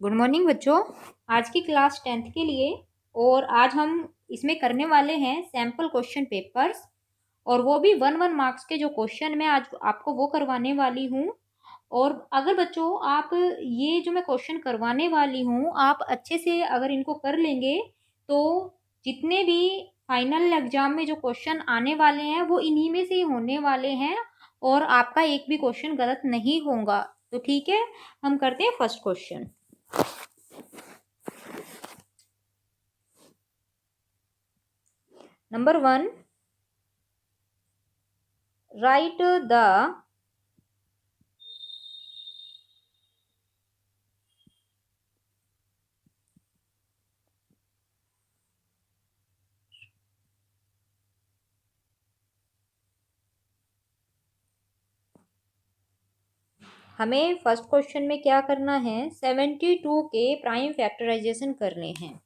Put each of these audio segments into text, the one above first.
Good morning बच्चों। आज की क्लास 10th के लिए और आज हम इसमें करने वाले हैं सैम्पल क्वेश्चन पेपर्स और वो भी 1 मार्क्स के जो क्वेश्चन मैं आज आपको वो करवाने वाली हूँ। और अगर बच्चों आप ये जो मैं क्वेश्चन करवाने वाली हूँ आप अच्छे से अगर इनको कर लेंगे तो जितने भी फाइनल एग्जाम में जो क्वेश्चन आने वाले हैं वो इन्हीं में से ही होने वाले हैं और आपका एक भी क्वेश्चन गलत नहीं होगा। तो ठीक है, हम करते हैं first question. Number 1, write the हमें फर्स्ट क्वेश्चन में क्या करना है, 72 के प्राइम फैक्टराइजेशन करने हैं,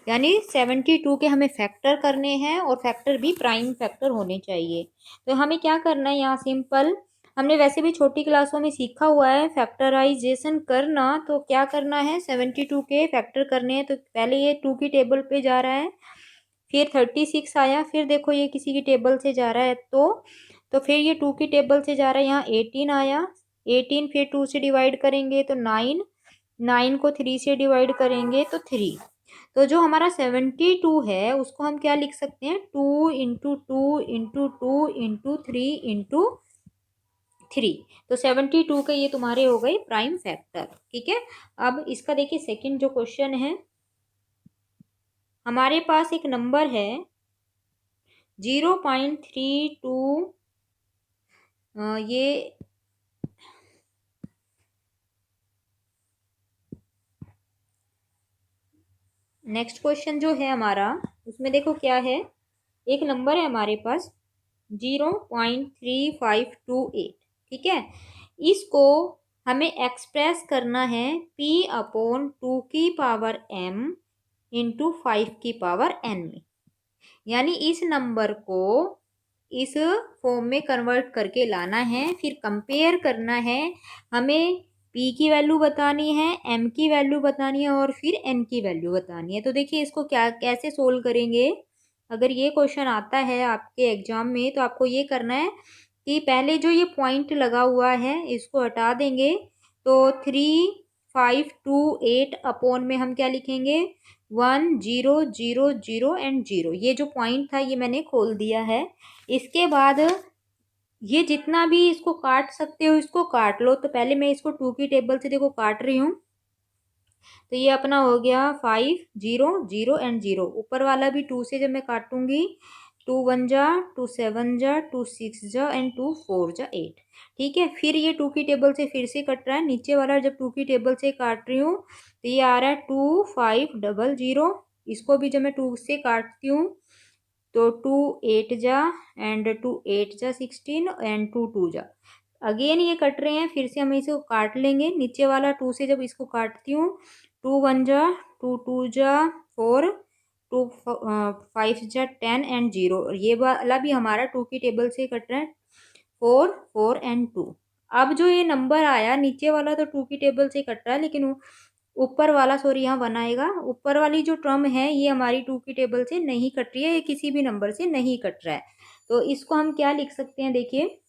यानी 72 के हमें फैक्टर करने हैं और फैक्टर भी प्राइम फैक्टर होने चाहिए। तो हमें क्या करना है, यहाँ सिंपल हमने वैसे भी छोटी क्लासों में सीखा हुआ है फैक्टराइजेशन करना। तो क्या करना है, 72 के फैक्टर करने हैं। तो पहले ये 2 की टेबल पे जा रहा है, फिर 36 आया, फिर देखो ये किसी की टेबल से जा रहा है तो फिर ये 2 की टेबल से जा रहा है, यहाँ 18 आया, 18 फिर 2 से डिवाइड करेंगे तो 9, 9 को 3 से डिवाइड करेंगे तो 3। तो जो हमारा 72 है उसको हम क्या लिख सकते हैं, 2 इंटू 2 इंटू 2 इंटू 3 इंटू 3। तो 72 के ये तुम्हारे हो गए प्राइम फैक्टर। ठीक है, अब इसका देखिए सेकंड जो क्वेश्चन है, हमारे पास एक नंबर है 0.32, ये नेक्स्ट क्वेश्चन जो है हमारा, उसमें देखो क्या है, एक नंबर है हमारे पास 0.3528। ठीक है, इसको हमें एक्सप्रेस करना है p/2 की पावर m इंटू 5 की पावर n में, यानी इस नंबर को इस फॉर्म में कन्वर्ट करके लाना है, फिर कंपेयर करना है। हमें p की वैल्यू बतानी है, m की वैल्यू बतानी है और फिर n की वैल्यू बतानी है। तो देखिए इसको क्या कैसे सोल्व करेंगे। अगर ये क्वेश्चन आता है आपके एग्जाम में तो आपको ये करना है कि पहले जो ये पॉइंट लगा हुआ है इसको हटा देंगे। तो 3528 अपॉन में हम क्या लिखेंगे, 1000 एंड 0। ये जो पॉइंट था ये मैंने खोल दिया है। इसके बाद ये जितना भी इसको काट सकते हो इसको काट लो। तो पहले मैं इसको 2 की टेबल से देखो काट रही हूँ। तो ये अपना हो गया 500 एंड 0। ऊपर वाला भी 2 से जब मैं काटूंगी, 2 1 जा, 2 7 जा, 2 6 जा एंड 2 4 जा 8। ठीक है, फिर ये 2 की टेबल से फिर से कट रहा है। नीचे वाला जब 2 की टेबल से काट रही हूँ तो ये आ रहा है 2500। इसको भी जब मैं 2 से काटती हूँ तो 2 8 जा एंड 2 8 जा 16 एंड 2 2 जा। अगेन ये कट रहे हैं, फिर से हम इसे काट लेंगे। नीचे वाला 2 से जब इसको काटती हूँ, 2 1 जा, 2 2 जा 4, 2 5 जा 10 एंड 0। और ये वाला भी हमारा 2 की टेबल से कट रहा है, 4 4 एंड 2। अब जो ये नंबर आया नीचे वाला तो 2 की टेबल से कट रहा है, लेकिन ऊपर वाला सॉरी यहाँ 1 आएगा। ऊपर वाली जो टर्म है ये हमारी 2 की टेबल से नहीं कट रही है, ये किसी भी नंबर से नहीं कट रहा है। तो इसको हम क्या लिख सकते हैं, देखिए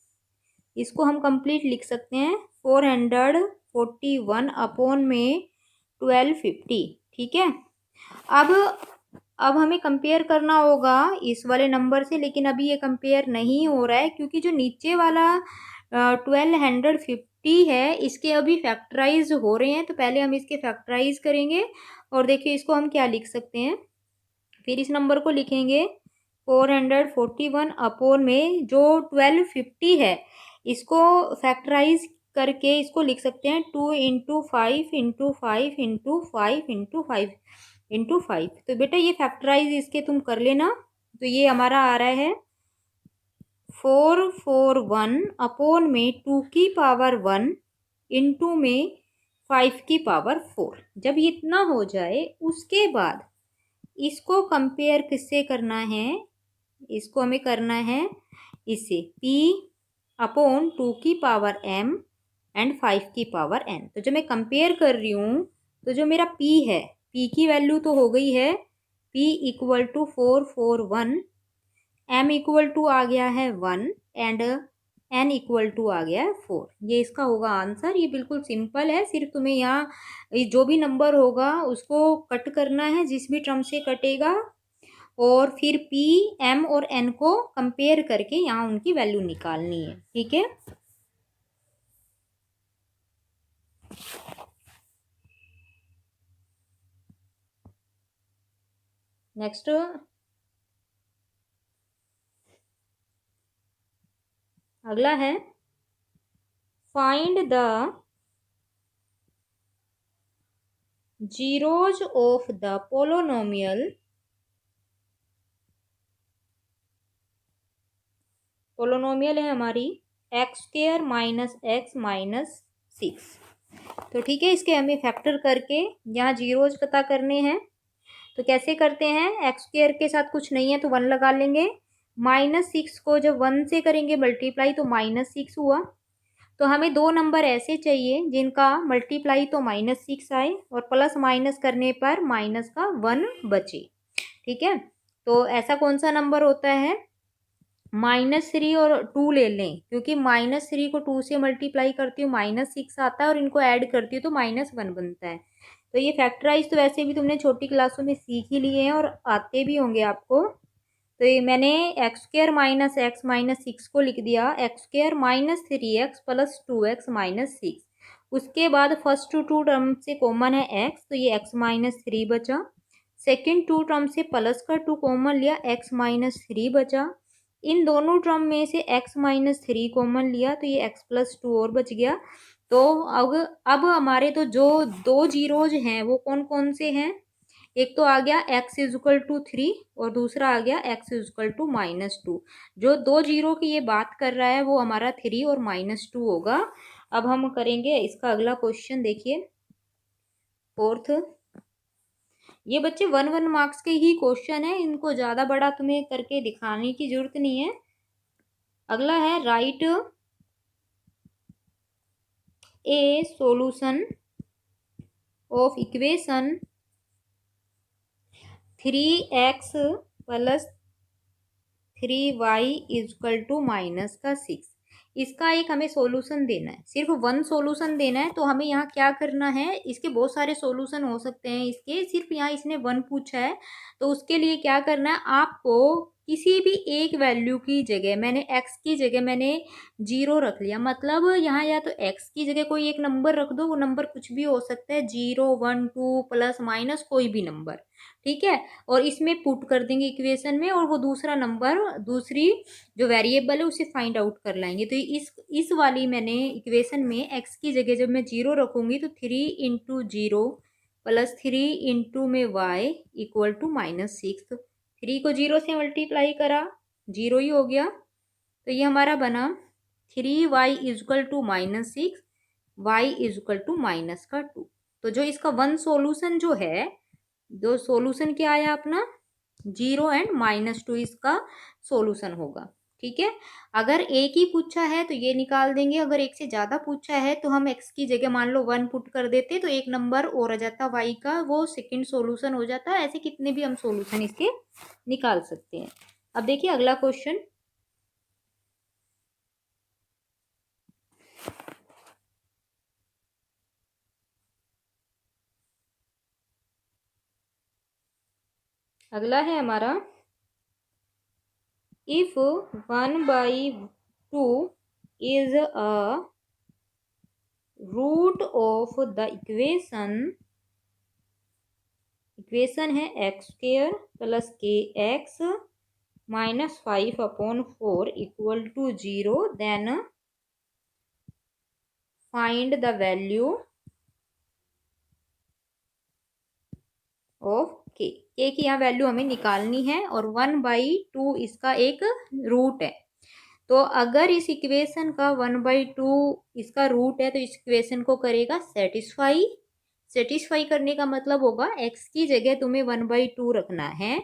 इसको हम कंप्लीट लिख सकते हैं 441 अपॉन में 1250। ठीक है, अब अब हमें कंपेयर करना होगा इस वाले नंबर से, लेकिन अभी ये कंपेयर नहीं हो रहा है क्योंकि जो नीचे वाला 1250 है इसके अभी फैक्टराइज हो रहे हैं। तो पहले हम इसके फैक्टराइज करेंगे और देखिए इसको हम क्या लिख सकते हैं, फिर इस नंबर को लिखेंगे 441 अपॉन में जो 1250 है इसको फैक्टराइज करके इसको लिख सकते हैं 2 into 5 into 5 into 5 into 5 into 5। तो बेटा ये फैक्टराइज इसके तुम कर लेना। तो ये हमारा आ रहा है 441 अपॉन में 2 की पावर 1 इंटू में 5 की पावर 4। जब इतना हो जाए उसके बाद इसको कंपेयर किससे करना है, इसको हमें करना है इससे p अपॉन 2 की पावर m एंड 5 की पावर n। तो जब मैं कंपेयर कर रही हूँ तो जो मेरा P है, P की वैल्यू तो हो गई है P equal to 441, M equal to आ गया है 1 एंड N इक्वल टू आ गया है 4। ये इसका होगा आंसर। ये बिल्कुल सिंपल है, सिर्फ तुम्हें यहाँ जो भी नंबर होगा उसको कट करना है, जिस भी टर्म से कटेगा, और फिर P, M और N को कंपेयर करके यहाँ उनकी वैल्यू निकालनी है। ठीक है, नेक्स्ट अगला है find the zeros of the polynomial है हमारी x square minus x minus 6। तो ठीक है, इसके हमें फैक्टर करके यहाँ जीरोज पता करने हैं। तो कैसे करते हैं, एक्स स्क्र के साथ कुछ नहीं है तो 1 लगा लेंगे, -6 को जब 1 से करेंगे मल्टीप्लाई तो -6 हुआ। तो हमें दो नंबर ऐसे चाहिए जिनका मल्टीप्लाई तो -6 आए और प्लस माइनस करने पर माइनस का 1 बचे। ठीक है, तो ऐसा कौन सा नंबर होता है, -3 और 2 ले लें, क्योंकि -3 को 2 से मल्टीप्लाई करती हूँ -6 आता है और इनको ऐड करती हूँ तो -1 बनता है। तो ये फैक्टराइज तो वैसे भी तुमने छोटी क्लासों में सीख ही लिए हैं और आते भी होंगे आपको। तो ये मैंने x square minus x minus 6 को लिख दिया x square -3x plus 2x minus 6। उसके बाद फर्स्ट टू टर्म से कॉमन है x, तो ये x माइनस 3 बचा। सेकेंड टू टर्म से प्लस का 2 कॉमन लिया, x माइनस 3 बचा। इन दोनों टर्म में से x माइनस 3 कॉमन लिया तो ये x प्लस 2 और बच गया। तो अब हमारे तो जो दो जीरोज हैं वो कौन कौन से हैं, एक तो आ गया x इजकल टू 3 और दूसरा आ गया x इजकल टू -2। जो दो जीरो की ये बात कर रहा है वो हमारा 3 और -2 होगा। अब हम करेंगे इसका अगला क्वेश्चन, देखिए फोर्थ। ये बच्चे 1 मार्क्स के ही क्वेश्चन है, इनको ज़्यादा बड़ा तुम्हें करके दिखाने की जरूरत नहीं है। अगला है write a solution of equation 3x plus 3y equal to -6। इसका एक हमें सॉल्यूशन देना है, सिर्फ 1 सॉल्यूशन देना है। तो हमें यहाँ क्या करना है, इसके बहुत सारे सॉल्यूशन हो सकते हैं, इसके सिर्फ यहाँ इसने 1 पूछा है। तो उसके लिए क्या करना है, आपको किसी भी एक वैल्यू की जगह, मैंने x की जगह मैंने 0 रख लिया, मतलब यहाँ या तो x की जगह कोई एक नंबर रख दो, वो नंबर कुछ भी हो सकता है, 0 1 2 प्लस माइनस कोई भी नंबर। ठीक है, और इसमें पुट कर देंगे इक्वेशन में और वो दूसरा नंबर, दूसरी जो वेरिएबल है उसे फाइंड आउट कर लाएंगे। तो इस वाली मैंने इक्वेशन में x की जगह जब मैं 0 रखूंगी तो 3 इंटू 0 प्लस 3 इंटू में y इक्वल टू -6। 3 को 0 से मल्टीप्लाई करा, 0 ही हो गया। तो ये हमारा बना 3y equal to -6, y equal to -2। तो जो इसका 1 सॉल्यूशन जो है, जो सॉल्यूशन क्या आया अपना 0 एंड -2, इसका सॉल्यूशन होगा। ठीक है, अगर एक ही पूछा है तो ये निकाल देंगे, अगर एक से ज़्यादा पूछा है तो हम x की जगह मान लो 1 पुट कर देते तो एक नंबर और आ जाता y का, वो सेकंड सॉल्यूशन हो जाता। ऐसे कितने भी हम सॉल्यूशन इसके निकाल सकते हैं। अब देखिए अगला क्वेश्चन, अगला है हमारा इफ 1/2 is a root of the equation है x square plus k x -5/4 equal to 0, then find the value of k की यहाँ वैल्यू हमें निकालनी है और 1/2 इसका एक रूट है। तो अगर इस इक्वेशन का 1/2 इसका रूट है तो इस इक्वेशन को करेगा सेटिस्फाई करने का मतलब होगा x की जगह तुम्हें 1/2 रखना है।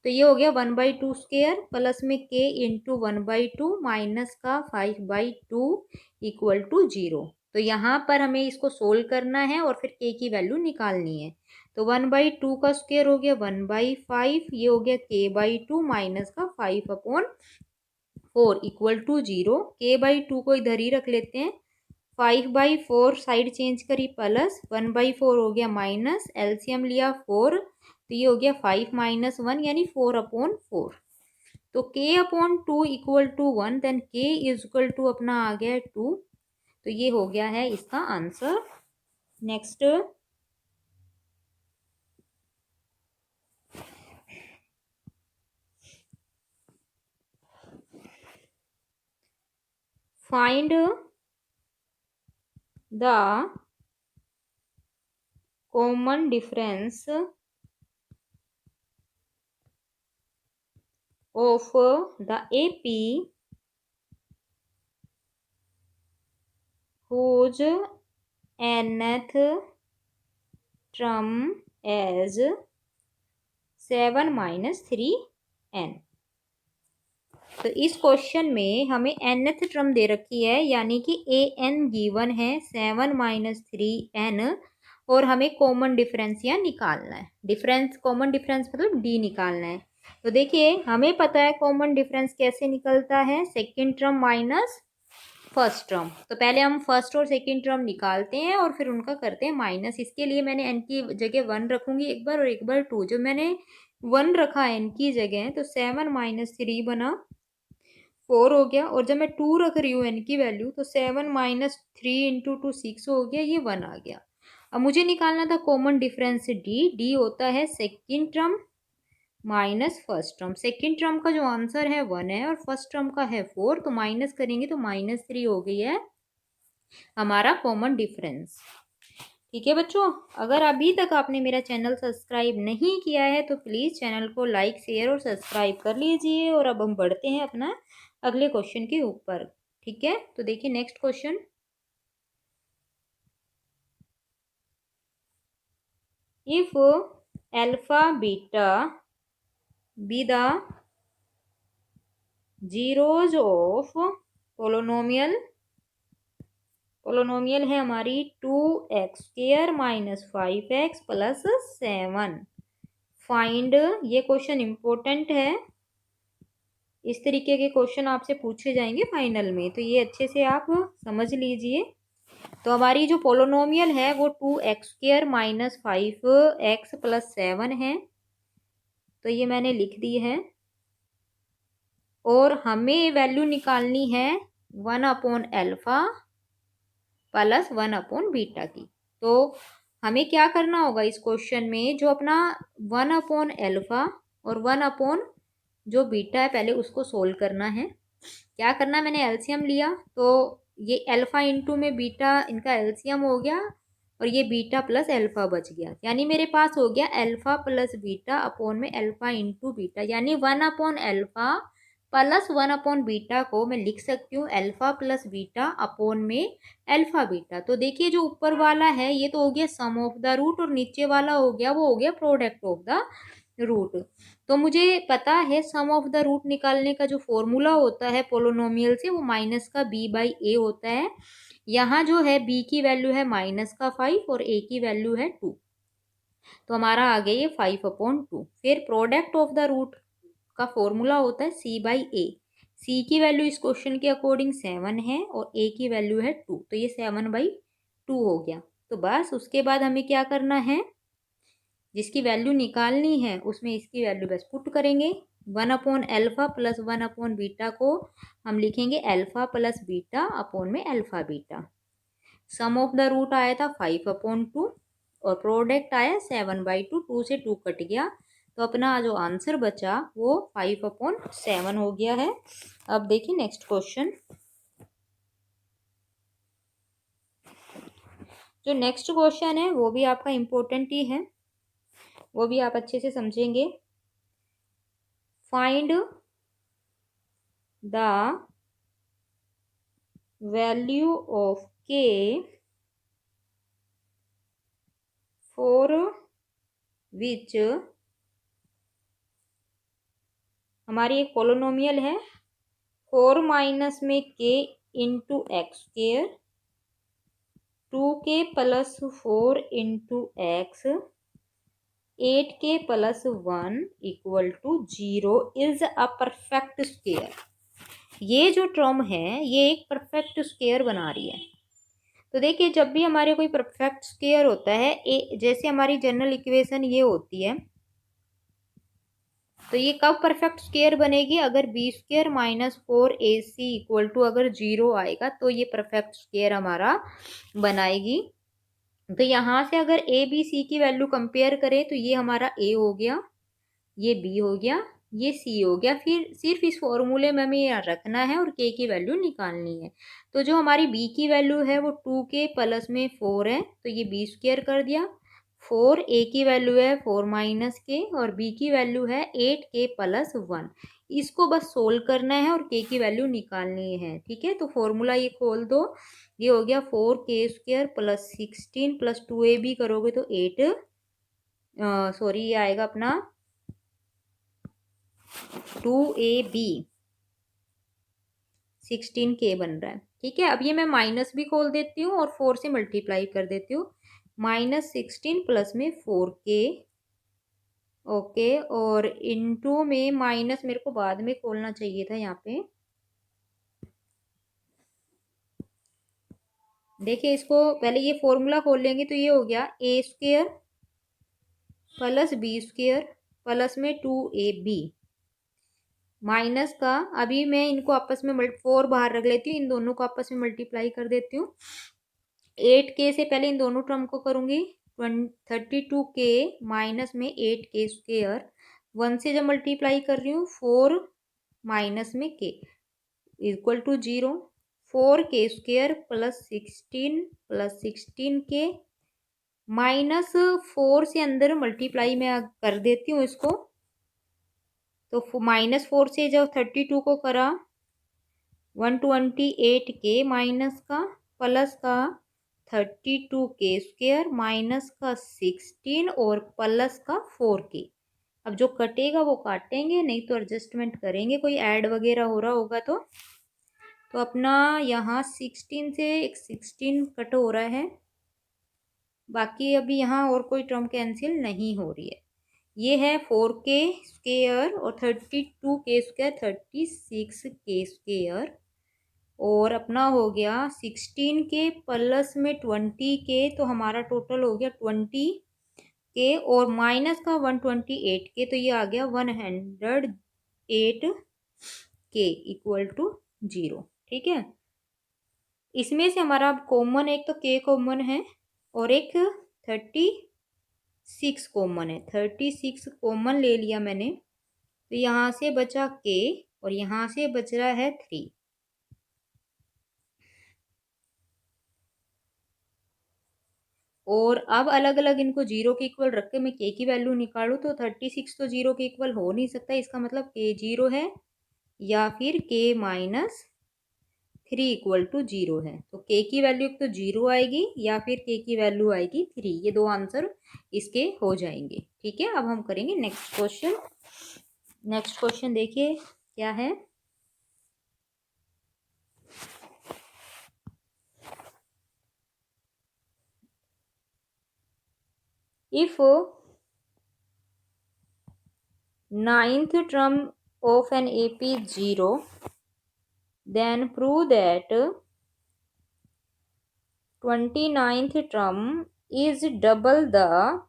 तो ये हो गया 1/2 स्क्र प्लस में k इंटू 1/2 माइनस का 5/2 इक्वल टू 0। तो यहाँ पर हमें इसको सोल्व करना है और फिर के की वैल्यू निकालनी है। तो 1/2 का स्क्वायर हो गया 1/5, ये हो गया k/2 माइनस का 5/4 इक्वल टू 0। k/2 को इधर ही रख लेते हैं। 5/4 साइड चेंज करी प्लस 1/4 हो गया माइनस, एलसीएम लिया 4, तो ये हो गया 5 - 1 यानी 4/4। तो k/2 equal to 1, then k is equal to अपना आ गया 2। तो ये हो गया है इसका answer. Next, find the common difference of the AP whose nth term as 7 - 3n। तो इस क्वेश्चन में हमें nth टर्म दे रखी है, यानी कि an गिवन है 7 - 3n, और हमें कॉमन डिफरेंस यहाँ निकालना है। डिफरेंस, कॉमन डिफरेंस मतलब d निकालना है। तो देखिए हमें पता है कॉमन डिफरेंस कैसे निकलता है, second term minus first term. तो पहले हम फर्स्ट और सेकेंड टर्म निकालते हैं और फिर उनका करते हैं माइनस। इसके लिए मैंने n की जगह 1 रखूंगी एक बार और एक बार 2। जो मैंने 1 रखा n की जगह, तो 7 - 3 बना 4 हो गया, और जब मैं 2 रख रही हूँ n की वैल्यू, तो 7 - 3 इंटू 2 6 हो गया, ये 1 आ गया। अब मुझे निकालना था कॉमन डिफरेंस d होता है second term minus first term. Second term का जो आंसर है 1 है और फर्स्ट टर्म का है 4, तो माइनस करेंगे तो -3 हो गई है हमारा कॉमन डिफरेंस। ठीक है बच्चों, अगर अभी तक आपने मेरा चैनल सब्सक्राइब नहीं किया है तो प्लीज़ चैनल को लाइक, शेयर और सब्सक्राइब कर लीजिए। और अब हम बढ़ते हैं अपना अगले क्वेश्चन के ऊपर। ठीक है, तो देखिए next question, if alpha beta be the zeros of polynomial, polynomial है हमारी 2x² - 5x + 7, फाइंड। ये क्वेश्चन इंपॉर्टेंट है, इस तरीके के क्वेश्चन आपसे पूछे जाएंगे फाइनल में, तो ये अच्छे से आप समझ लीजिए। तो हमारी जो पोलोनोमियल है वो 2x² - 5x + 7 है, तो ये मैंने लिख दी है। और हमें वैल्यू निकालनी है 1/α + 1/β की। तो हमें क्या करना होगा इस क्वेश्चन में, जो अपना 1/α और 1 जो बीटा है पहले उसको सोल्व करना है। क्या करना, मैंने एलसीएम लिया, तो ये अल्फा इंटू में बीटा, इनका एलसीएम हो गया, और ये बीटा प्लस अल्फा बच गया, यानी मेरे पास हो गया अल्फा प्लस बीटा अपॉन में अल्फा इंटू बीटा, यानी 1/α + 1/β को मैं लिख सकती हूँ अल्फा प्लस बीटा अपॉन में अल्फा बीटा। तो देखिए जो ऊपर वाला है ये तो हो गया सम ऑफ द रूट, और नीचे वाला हो गया वो हो गया प्रोडक्ट ऑफ द रूट। तो मुझे पता है सम ऑफ द रूट निकालने का जो फॉर्मूला होता है पोलोनोमियल से, वो माइनस का b/a होता है। यहाँ जो है b की वैल्यू है -5 और a की वैल्यू है 2, तो हमारा आ गया ये 5/2। फिर प्रोडक्ट ऑफ द रूट का फॉर्मूला होता है c/a। c की वैल्यू इस क्वेश्चन के अकॉर्डिंग 7 है और a की वैल्यू है 2, तो ये 7/2 हो गया। तो बस उसके बाद हमें क्या करना है, जिसकी वैल्यू निकालनी है उसमें इसकी वैल्यू बस पुट करेंगे। 1/α + 1/β को हम लिखेंगे अल्फा प्लस बीटा अपॉन में alpha beta. Sum of the root आया था 5/2 और प्रोडक्ट आया 7/2, 2 से 2 कट गया, तो अपना जो आंसर बचा वो 5/7 हो गया है। अब देखिए नेक्स्ट क्वेश्चन, जो नेक्स्ट क्वेश्चन है वो भी आपका इम्पोर्टेंट ही है, वो भी आप अच्छे से समझेंगे। Find the value of k for which, हमारी एक पोलोनोमियल है 4 - में k into x² 2k plus 4 into x 8k plus 1 equal to 0 is a perfect square. ये जो टर्म है ये एक परफेक्ट स्क्वायर बना रही है। तो देखिए जब भी हमारे कोई परफेक्ट स्क्वायर होता है जैसे हमारी जनरल इक्वेशन ये होती है, तो ये कब परफेक्ट स्क्वायर बनेगी, अगर B square minus 4ac equal to अगर 0 आएगा तो ये परफेक्ट स्क्वायर हमारा बनाएगी। तो यहाँ से अगर ए बी सी की वैल्यू कंपेयर करें तो ये हमारा ए हो गया, ये बी हो गया, ये सी हो गया। फिर सिर्फ इस फॉर्मूले में हमें यहाँ रखना है और के की वैल्यू निकालनी है। तो जो हमारी बी की वैल्यू है वो 2k प्लस में 4 है, तो ये बी स्क्वायर कर दिया। 4 ए की वैल्यू है 4 माइनस के और बी की वैल्यू है 8k प्लस 1। इसको बस सोल्व करना है और के की वैल्यू निकालनी है। ठीक है, तो फॉर्मूला ये खोल दो, ये हो गया 4k square plus 16 plus 2ab करोगे तो 8 सॉरी ये आएगा अपना 2ab 16k बन रहा है। ठीक है, अब ये मैं माइनस भी खोल देती हूँ और 4 से मल्टीप्लाई कर देती हूँ। -16 प्लस में 4k ओके, और इनटू में माइनस मेरे को बाद में खोलना चाहिए था यहाँ पे। देखिए इसको पहले ये फॉर्मूला खोल लेंगे तो ये हो गया a square plus b square plus में 2ab माइनस का, अभी मैं इनको आपस में 4 बाहर रख लेती हूँ, इन दोनों को आपस में मल्टीप्लाई कर देती हूँ। 8k से पहले इन दोनों टर्म को करूँगी, 32k माइनस में 8k स्क्वेयर, 1 से जब मल्टीप्लाई कर रही हूँ 4 माइनस में k equal to 0, 4k square plus 16k minus 4 से अंदर मल्टीप्लाई में कर देती हूँ इसको, तो -4 से जब 32 को करा 128k माइनस का प्लस का 32k स्क्वेयर माइनस का 16 और प्लस का 4k। अब जो कटेगा वो काटेंगे, नहीं तो एडजस्टमेंट करेंगे, कोई ऐड वगैरह हो रहा होगा तो अपना यहाँ 16 से 16 कट हो रहा है, बाकी अभी यहाँ और कोई टर्म कैंसिल नहीं हो रही है। ये है 4k स्क्वेयर और 32k स्क्वेयर 36k स्क्वेयर, और अपना हो गया 16k प्लस में 20k, तो हमारा टोटल हो गया 20k और माइनस का 128k, तो ये आ गया 108k इक्वल टू 0। ठीक है, इसमें से हमारा कॉमन एक तो k कॉमन है और एक 36 कॉमन है, 36 कॉमन ले लिया मैंने, तो यहाँ से बचा k और यहाँ से बच रहा है 3। और अब अलग अलग इनको 0 के इक्वल रख के मैं k की वैल्यू निकालूँ तो 36 तो 0 के इक्वल हो नहीं सकता, इसका मतलब k 0 है या फिर k माइनस 3 इक्वल टू 0 है। तो k की वैल्यू एक तो 0 आएगी या फिर k की वैल्यू आएगी 3, ये दो आंसर इसके हो जाएंगे। ठीक है, अब हम करेंगे नेक्स्ट क्वेश्चन। नेक्स्ट क्वेश्चन देखिए क्या है। If 9th term of an AP is 0, then prove that 29th term is double the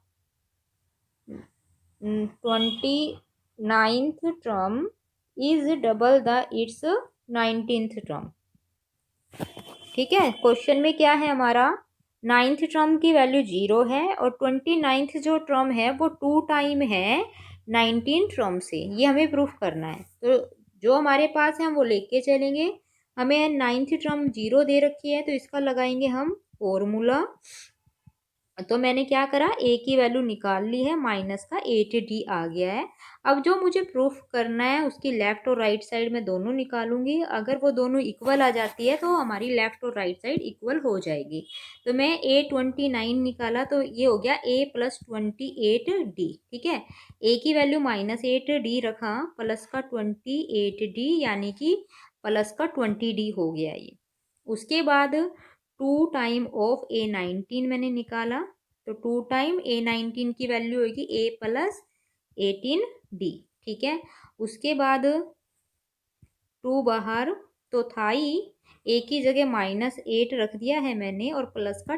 29th term is double the its 19th term। ठीक है, क्वेश्चन में क्या है हमारा, 9th टर्म की वैल्यू 0 है और 29th जो टर्म है वो 2 टाइम है 19 टर्म से, ये हमें प्रूफ करना है। तो जो हमारे पास है हम वो लेके चलेंगे। हमें 9th टर्म 0 दे रखी है तो इसका लगाएंगे हम फॉर्मूला। तो मैंने क्या करा, ए की वैल्यू निकाल ली है, माइनस का 8d आ गया है। अब जो मुझे प्रूफ करना है उसकी लेफ्ट और राइट साइड में दोनों निकालूंगी, अगर वो दोनों इक्वल आ जाती है तो हमारी लेफ्ट और राइट साइड इक्वल हो जाएगी। तो मैं a29 निकाला तो ये हो गया a प्लस 28d। ठीक है, a की वैल्यू -8d रखा प्लस का 28d यानी कि प्लस का 20d हो गया ये। उसके बाद 2 टाइम ऑफ A19 मैंने निकाला, तो 2 टाइम A19 की वैल्यू होगी A प्लस 18D। ठीक है, उसके बाद 2 बाहर तो था ही, ए की जगह -8 रख दिया है मैंने और प्लस का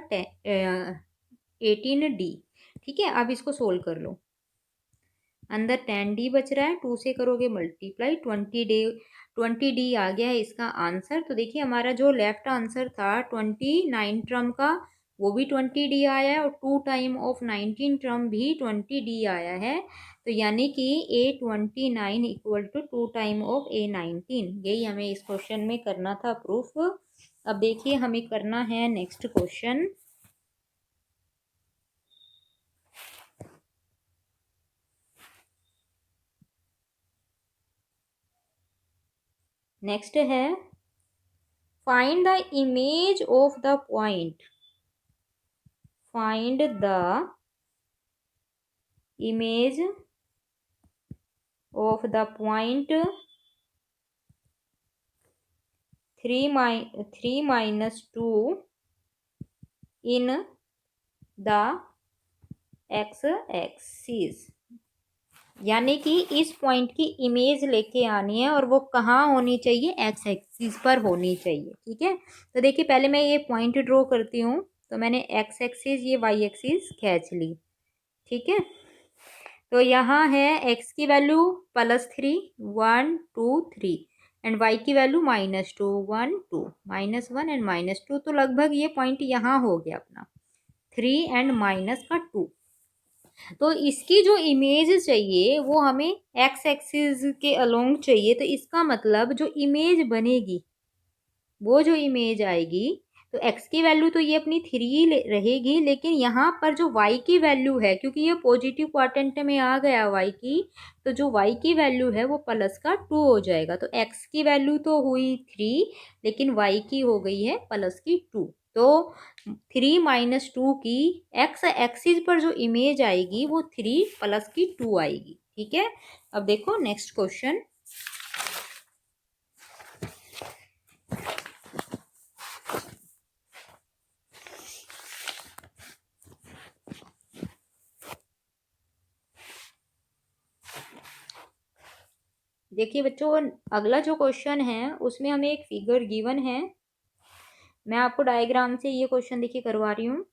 18D। ठीक है, अब इसको सोल्व कर लो। अंदर 10D बच रहा है, 2 से करोगे मल्टीप्लाई, 20D आ गया है इसका आंसर। तो देखिए हमारा जो लेफ्ट आंसर था 29 टर्म का, वो भी 20D आया है और 2 टाइम ऑफ 19 टर्म भी 20D आया है। तो यानी कि A29 equal to 2 time of A19, यही हमें इस क्वेश्चन में करना था प्रूफ। अब देखिए हमें करना है नेक्स्ट क्वेश्चन। नेक्स्ट है find the image of the point, find the image of the point 3 minus 2 in the x axis. यानी कि इस पॉइंट की इमेज लेके आनी है और वो कहाँ होनी चाहिए, एक्स एक्सिस पर होनी चाहिए। ठीक है, तो देखिए पहले मैं ये पॉइंट ड्रॉ करती हूँ। तो मैंने एक्स एक्सिस, ये वाई एक्सिस खींच ली। ठीक है, तो यहाँ है एक्स की वैल्यू +3 1 2 3 एंड वाई की वैल्यू -2 1 2 -1 एंड -2। तो लगभग ये पॉइंट यहाँ हो गया अपना 3 एंड -2। तो इसकी जो इमेज चाहिए वो हमें एक्स एक्सिस के अलोंग चाहिए। तो इसका मतलब जो इमेज बनेगी, वो जो इमेज आएगी, तो x की वैल्यू तो ये अपनी 3 रहेगी, लेकिन यहाँ पर जो y की वैल्यू है, क्योंकि ये पॉजिटिव क्वाड्रेंट में आ गया y की, तो जो y की वैल्यू है वो प्लस का 2 हो जाएगा। तो x की वैल्यू तो हुई 3, लेकिन y की हो गई है प्लस की 2। तो 3 - 2 की x एक्सिस पर जो इमेज आएगी वो 3 प्लस की 2 आएगी। ठीक है, अब देखो नेक्स्ट क्वेश्चन। देखिए बच्चों, अगला जो क्वेश्चन है उसमें हमें एक फिगर गिवन है। मैं आपको डायग्राम से ये क्वेश्चन देखिए करवा रही हूँ।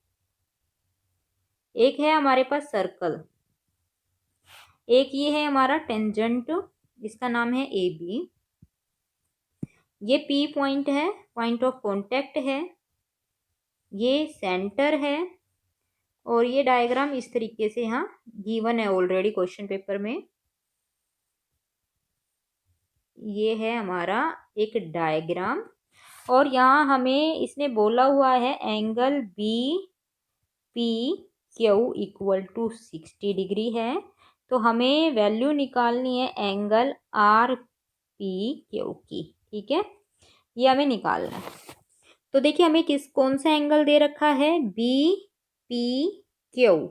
एक है हमारे पास सर्कल, एक ये है हमारा टेंजेंट, इसका नाम है ए बी। ये पी पॉइंट है, पॉइंट ऑफ कांटेक्ट है, ये सेंटर है, और ये डायग्राम इस तरीके से यहाँ गिवन है ऑलरेडी क्वेश्चन पेपर में। ये है हमारा एक डायग्राम, और यहाँ हमें इसने बोला हुआ है angle B P Q equal to 60 degree है। तो हमें वैल्यू निकालनी है एंगल आर पी क्यू की। ठीक है, ये हमें निकालना है। तो देखिए हमें कौन सा एंगल दे रखा है, बी पी क्यू,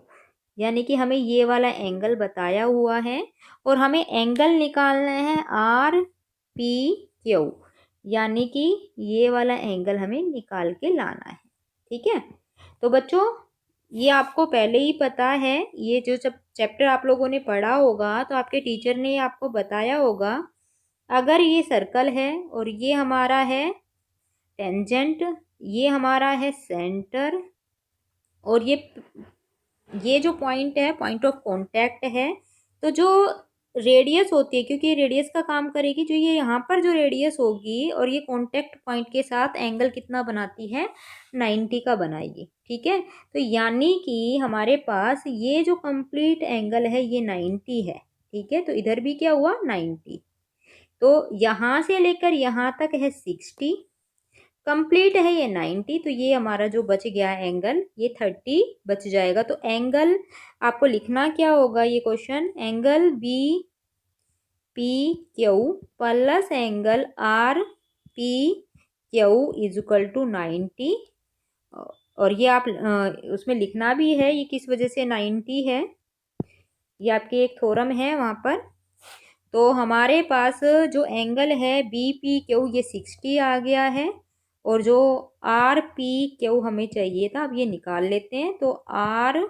यानी कि हमें ये वाला एंगल बताया हुआ है, और हमें एंगल निकालना है आर पी क्यू, यानी कि ये वाला एंगल हमें निकाल के लाना है। ठीक है, तो बच्चों ये आपको पहले ही पता है, ये जो चैप्टर आप लोगों ने पढ़ा होगा तो आपके टीचर ने आपको बताया होगा। अगर ये सर्कल है और ये हमारा है टेंजेंट, ये हमारा है सेंटर, और ये जो पॉइंट है पॉइंट ऑफ कांटेक्ट है, तो जो रेडियस होती है, क्योंकि ये रेडियस का काम करेगी, जो ये यहाँ पर जो रेडियस होगी और ये कांटेक्ट पॉइंट के साथ एंगल कितना बनाती है, 90 का बनाएगी। ठीक है, तो यानी कि हमारे पास ये जो कंप्लीट एंगल है ये 90 है। ठीक है, तो इधर भी क्या हुआ 90, तो यहाँ से लेकर यहाँ तक है 60, कंप्लीट है ये 90, तो ये हमारा जो बच गया एंगल ये 30 बच जाएगा। तो एंगल आपको लिखना क्या होगा, ये question, angle B P Q plus angle R P Q is equal to 90। और ये आप उसमें लिखना भी है ये किस वजह से 90 है, ये आपकी एक थ्योरम है वहाँ पर। तो हमारे पास जो एंगल है बी पी क्यू ये 60 आ गया है, और जो आर पी क्यू हमें चाहिए था, अब ये निकाल लेते हैं। तो आर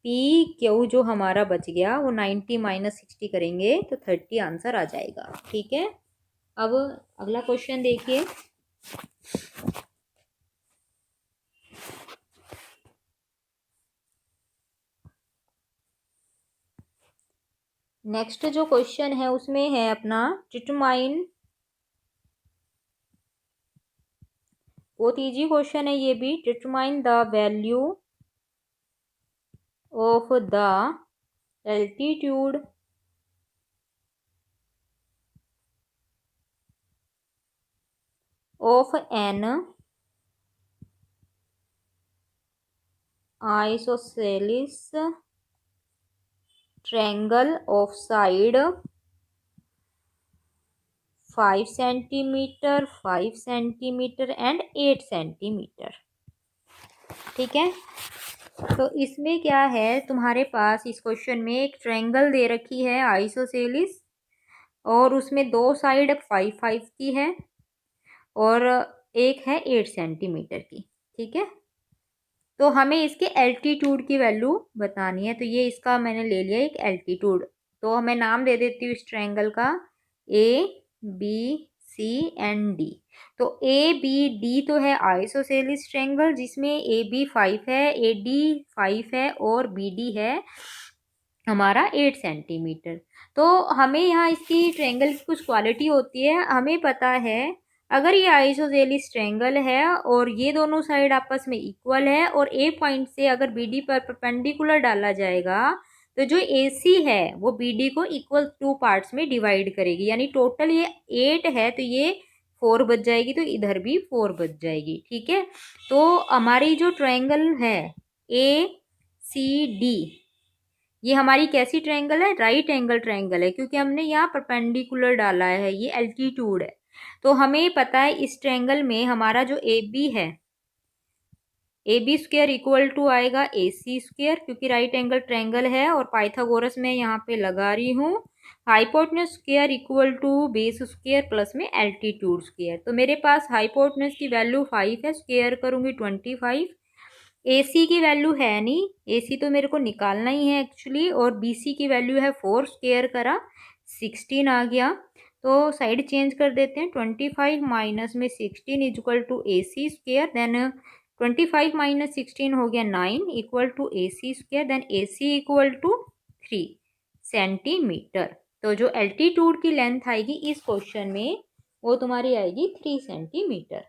पी क्यू जो हमारा बच गया वो 90 माइनस 60 करेंगे तो 30 आंसर आ जाएगा। ठीक है, अब अगला क्वेश्चन देखिए। नेक्स्ट जो क्वेश्चन है उसमें है अपना डिटरमाइन, बहुत इजी क्वेश्चन है ये भी। Determine the value of the altitude of N isosceles triangle of side 5 centimetre, 5 centimetre and 8 centimetre. ठीक है, तो इसमें क्या है, तुम्हारे पास इस क्वेश्चन में एक ट्रायंगल दे रखी है आइसोसेलिस, और उसमें दो साइड 5 5 की है और एक है 8 सेंटीमीटर की। ठीक है, तो हमें इसके एल्टीट्यूड की वैल्यू बतानी है। तो ये इसका मैंने ले लिया एक एल्टीट्यूड, तो मैं नाम दे देती हूँ इस ट्रायंगल का A B C and D. तो ए बी डी तो है आइसोसेलिस ट्रायंगल जिसमें ए बी 5 है, ए डी 5 है और बी डी है हमारा 8 सेंटीमीटर। तो हमें यहाँ इसकी ट्रायंगल की कुछ क्वालिटी होती है, हमें पता है अगर ये आइसोसेलिस ट्रायंगल है और ये दोनों साइड आपस में इक्वल है और ए पॉइंट से अगर बीडी पर परपेंडिकुलर डाला जाएगा तो जो AC है वो BD को इक्वल 2 पार्ट्स में डिवाइड करेगी, यानी टोटल ये 8 है तो ये 4 बच जाएगी, तो इधर भी 4 बच जाएगी। ठीक है, तो हमारी जो ट्रायंगल है ACD, ये हमारी कैसी ट्रायंगल है, राइट एंगल ट्रायंगल है, क्योंकि हमने यहाँ परपेंडिकुलर डाला है, ये एल्टीट्यूड है। तो हमें पता है इस ट्रायंगल में हमारा जो AB है, AB स्क्वायर इक्वल टू आएगा AC स्क्वायर, क्योंकि राइट एंगल ट्रायंगल है और पाइथागोरस में यहाँ पे लगा रही हूँ। Hypotenuse square equal to base square plus में एल्टीट्यूड स्क्वायर। तो मेरे पास हाइपोटेनस की वैल्यू 5 है, स्क्वायर करूँगी 25। AC की वैल्यू है नहीं, AC तो मेरे को निकालना ही है एक्चुअली, और BC की वैल्यू है 4, स्क्वायर करा 16 आ गया। तो साइड चेंज कर देते हैं, 25 माइनस में 16 equal to AC square, then 25 minus 16 हो गया 9 equal to AC square, then AC equal to 3 centimetre. तो जो एल्टीट्यूड की लेंथ आएगी इस क्वेश्चन में वो तुम्हारी आएगी 3 सेंटीमीटर।